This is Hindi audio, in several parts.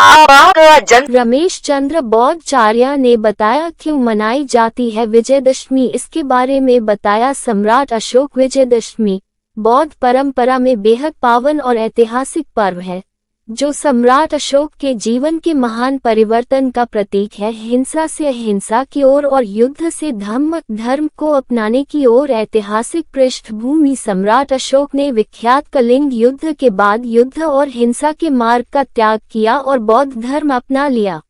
रमेश चंद्र बौद्धाचार्य ने बताया क्यों मनाई जाती है विजयदशमी। इसके बारे में बताया सम्राट अशोक। विजयदशमी बौद्ध परंपरा में बेहद पावन और ऐतिहासिक पर्व है, जो सम्राट अशोक के जीवन के महान परिवर्तन का प्रतीक है। हिंसा से अहिंसा की ओर और युद्ध से धर्म को अपनाने की ओर ऐतिहासिक पृष्ठभूमि। सम्राट अशोक ने विख्यात कलिंग युद्ध के बाद युद्ध और हिंसा के मार्ग का त्याग किया और बौद्ध धर्म अपना लिया।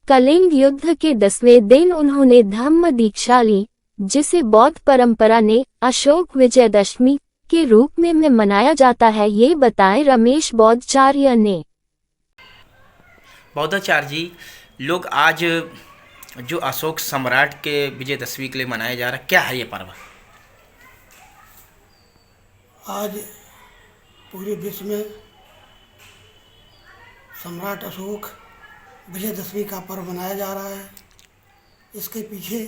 कलिंग युद्ध के 10वें दिन उन्होंने धम्म दीक्षा ली, जिसे बौद्ध परंपरा ने अशोक विजयदशमी के रूप में मनाया जाता है। ये बताएं रमेश बौद्धाचार्य ने। बौद्धाचार्य जी, लोग आज जो अशोक सम्राट के विजयदशमी के लिए मनाया जा रहा है, क्या है ये पर्व? आज पूरे विश्व में सम्राट अशोक विजयदशमी का पर्व मनाया जा रहा है। इसके पीछे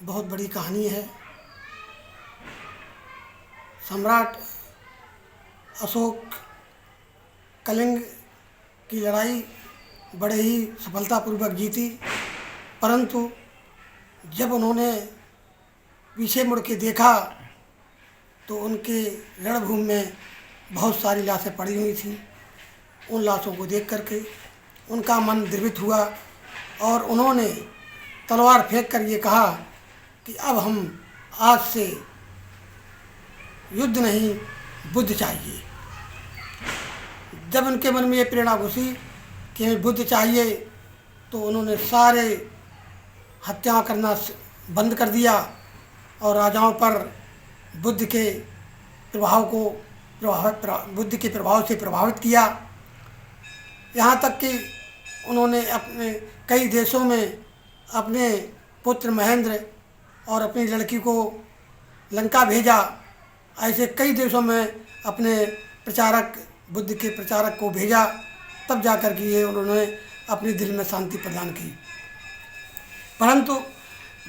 बहुत बड़ी कहानी है। सम्राट अशोक कलिंग की लड़ाई बड़े ही सफलतापूर्वक जीती, परंतु जब उन्होंने पीछे मुड़ के देखा तो उनके रणभूमि में बहुत सारी लाशें पड़ी हुई थीं। उन लाशों को देख करके उनका मन द्रवित हुआ और उन्होंने तलवार फेंक कर ये कहा कि अब हम आज से युद्ध नहीं, बुद्ध चाहिए। जब उनके मन में ये प्रेरणा घुसी कि हमें बुद्ध चाहिए, तो उन्होंने सारे हत्याएं करना बंद कर दिया और राजाओं पर बुद्ध के प्रभाव से प्रभावित किया। यहाँ तक कि उन्होंने अपने कई देशों में अपने पुत्र महेंद्र और अपनी लड़की को लंका भेजा। ऐसे कई देशों में अपने बुद्ध के प्रचारक को भेजा, तब जाकर के ये उन्होंने अपने दिल में शांति प्रदान की। परंतु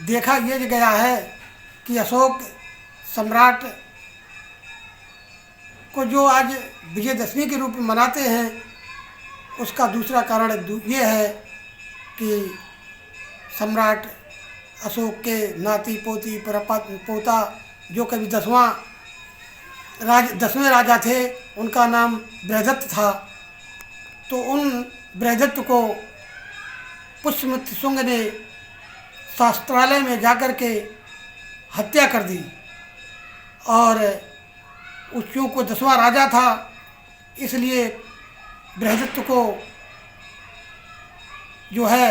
देखा ये गया है कि अशोक सम्राट को जो आज विजयदशमी के रूप में मनाते हैं, उसका दूसरा कारण ये है कि सम्राट अशोक के नाती पोती पोता जो कभी 10वें राजा थे, उनका नाम बृहदत्त था। तो उन बृहदत्त को पुष्यमित्र शुंग ने शास्त्रालय में जाकर के हत्या कर दी और चूँकि 10वां राजा था, इसलिए बृहदत्त को जो है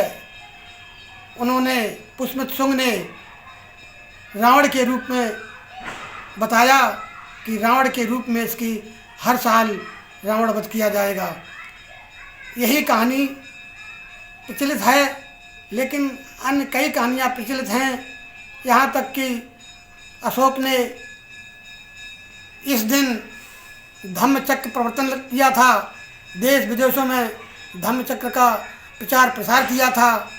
उन्होंने पुष्यमित्र शुंग ने रावण के रूप में बताया कि रावण के रूप में इसकी हर साल रावण वध किया जाएगा। यही कहानी प्रचलित है, लेकिन अन्य कई कहानियाँ प्रचलित हैं। यहाँ तक कि अशोक ने इस दिन धम्मचक्र प्रवर्तन किया था, देश विदेशों में धम्मचक्र का प्रचार प्रसार किया था।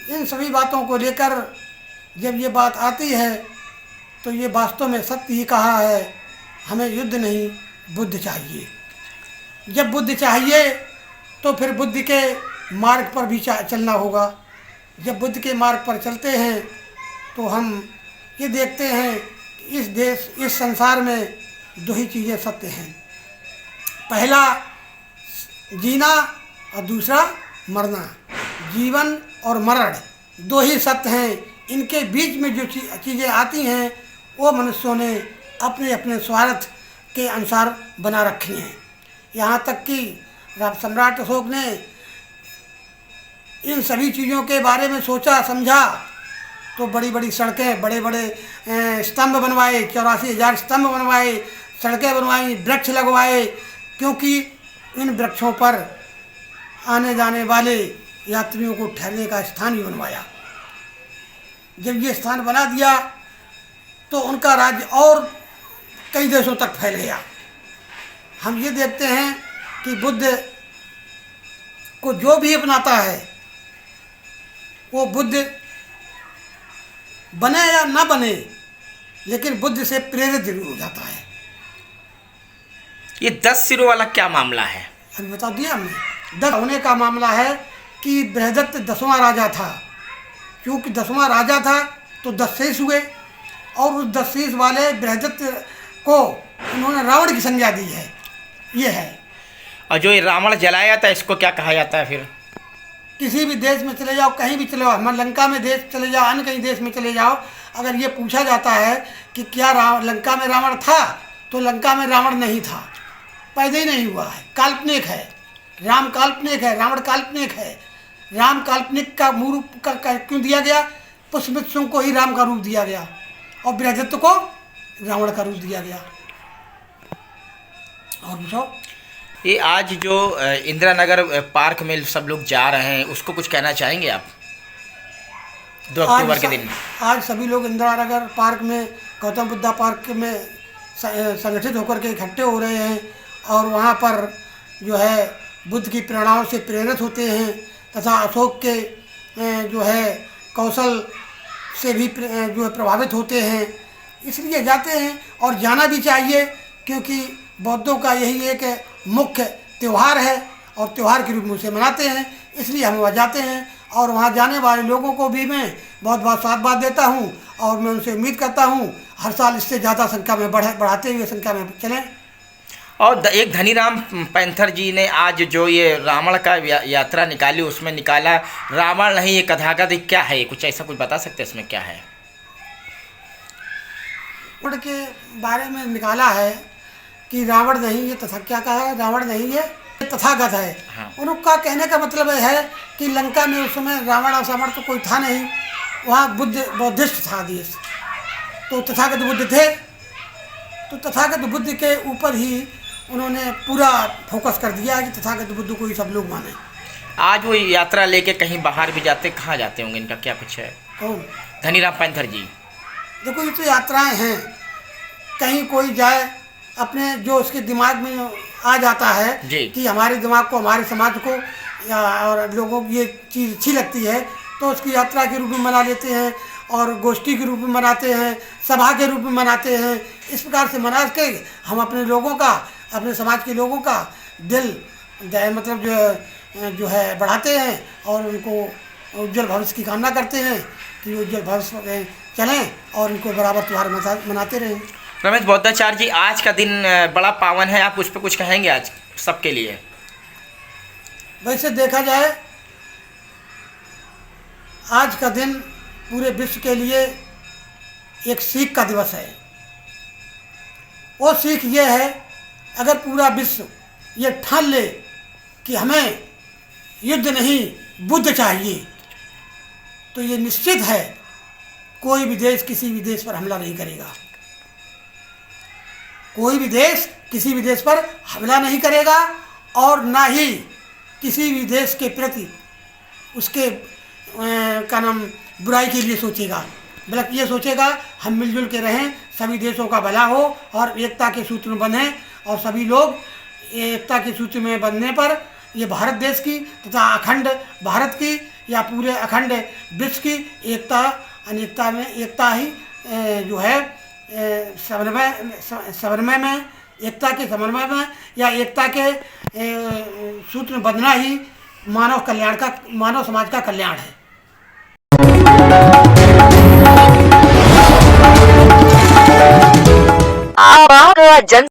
इन सभी बातों को लेकर जब ये बात आती है तो ये वास्तव में सत्य ही कहा है, हमें युद्ध नहीं, बुद्ध चाहिए। जब बुद्ध चाहिए तो फिर बुद्ध के मार्ग पर भी चलना होगा। जब बुद्ध के मार्ग पर चलते हैं तो हम ये देखते हैं कि इस संसार में दो ही चीज़ें सत्य हैं, पहला जीना और दूसरा मरना। जीवन और मरण दो ही सत्य हैं। इनके बीच में जो चीज़ें आती हैं वो मनुष्यों ने अपने अपने स्वार्थ के अनुसार बना रखी हैं। यहाँ तक कि सम्राट अशोक ने इन सभी चीज़ों के बारे में सोचा समझा तो बड़ी बड़ी सड़कें, बड़े बड़े स्तंभ बनवाए, 84,000 स्तंभ बनवाए, सड़कें बनवाई, वृक्ष लगवाए, क्योंकि इन वृक्षों पर आने जाने वाले यात्रियों को ठहरने का स्थान भी बनवाया। जब ये स्थान बना दिया तो उनका राज्य और कई देशों तक फैल गया। हम ये देखते हैं कि बुद्ध को जो भी अपनाता है वो बुद्ध बने या ना बने, लेकिन बुद्ध से प्रेरित जरूर हो जाता है। ये 10 सिरों वाला क्या मामला है? अभी बता दिया हमने। 10 होने का मामला है कि बृहदत्त 10वां राजा था। क्योंकि 10वां राजा था तो 10 शेष हुए, और उस 10 शेष वाले बृहदत्त को उन्होंने रावण की संज्ञा दी है। ये है। और जो ये रावण जलाया था इसको क्या कहा जाता है फिर? किसी भी देश में चले जाओ, कहीं भी चले जाओ, हमारे लंका में देश चले जाओ, अन्य कहीं देश में चले जाओ, अगर ये पूछा जाता है कि क्या लंका में रावण था, तो लंका में रावण नहीं था, पैदा ही नहीं हुआ है, काल्पनिक है। राम काल्पनिक है, रावण काल्पनिक है। राम काल्पनिक का रूप क्यों दिया गया? पुष्यमित्र शुंग को ही राम का रूप दिया गया और बृहदत्त को रावण का रूप दिया गया। और पूछो। ये आज जो इंदिरा नगर पार्क में सब लोग जा रहे हैं, उसको कुछ कहना चाहेंगे आप 2 अक्टूबर के दिन? आज सभी लोग इंदिरा नगर पार्क में, गौतम बुद्धा पार्क में संगठित होकर के इकट्ठे हो रहे हैं और वहाँ पर जो है बुद्ध की प्रेरणाओं से प्रेरित होते हैं तथा अशोक के जो है कौशल से भी जो है प्रभावित होते हैं, इसलिए जाते हैं और जाना भी चाहिए, क्योंकि बौद्धों का यही एक मुख्य त्यौहार है और त्यौहार के रूप में उसे मनाते हैं, इसलिए हम वहाँ जाते हैं। और वहाँ जाने वाले लोगों को भी मैं बहुत बहुत साधुवाद देता हूँ और मैं उनसे उम्मीद करता हूँ हर साल इससे ज़्यादा संख्या में बढ़ाते हुए संख्या में चलें। और एक धनीराम पैंथर जी ने आज जो ये रावण का यात्रा निकाली, उसमें निकाला रावण नहीं ये कथागत, क्या है? कुछ ऐसा कुछ बता सकते हैं इसमें क्या है? रावण के बारे में निकाला है कि रावण नहीं ये तथा क्या कहा है, रावण नहीं ये तथागत है। हाँ। उनका कहने का मतलब है कि लंका में उस समय रावण और सावण तो कोई था नहीं, वहाँ बुद्ध बौद्धिस्ट था देश, तो तथागत बुद्ध थे, तो तथागत बुद्ध के ऊपर ही उन्होंने पूरा फोकस कर दिया कि तथागत बुद्ध को ही सब लोग माने। आज वो यात्रा लेके कहीं बाहर भी जाते, कहाँ जाते होंगे? इनका क्या कुछ है? कौन? धनीराम पैंथर जी। देखो ये तो यात्राएं हैं, कहीं कोई जाए अपने जो उसके दिमाग में आ जाता है कि हमारे दिमाग को, हमारे समाज को या और लोगों को ये चीज़ अच्छी लगती है, तो उसकी यात्रा के रूप में मना लेते हैं और गोष्ठी के रूप में मनाते हैं, सभा के रूप में मनाते हैं। इस प्रकार से मना के हम अपने लोगों का, अपने समाज के लोगों का दिल मतलब जो है बढ़ाते हैं और उनको उज्जवल भविष्य की कामना करते हैं कि उज्जवल भविष्य में चलें और उनको बराबर त्यौहार मनाते रहें। रमेश बौद्धाचार्य जी, आज का दिन बड़ा पावन है, आप उस पर कुछ कहेंगे आज सबके लिए? वैसे देखा जाए आज का दिन पूरे विश्व के लिए एक सीख का दिवस है। वो सीख ये है, अगर पूरा विश्व ये ठान ले कि हमें युद्ध नहीं बुद्ध चाहिए, तो ये निश्चित है कोई भी देश किसी भी देश पर हमला नहीं करेगा। कोई भी देश किसी भी देश पर हमला नहीं करेगा और ना ही किसी भी देश के प्रति उसके का नाम बुराई के लिए सोचेगा, बल्कि ये सोचेगा हम मिलजुल के रहें, सभी देशों का भला हो और एकता के सूत्र में बंधें, और सभी लोग एकता के सूत्र में बंधने पर ये भारत देश की तथा अखंड भारत की या पूरे अखंड विश्व की एकता अनेकता में एकता ही जो है समन्वय में, एकता के समन्वय में या एकता के सूत्र में बंधना ही मानव कल्याण का, मानव समाज का कल्याण है। आप जन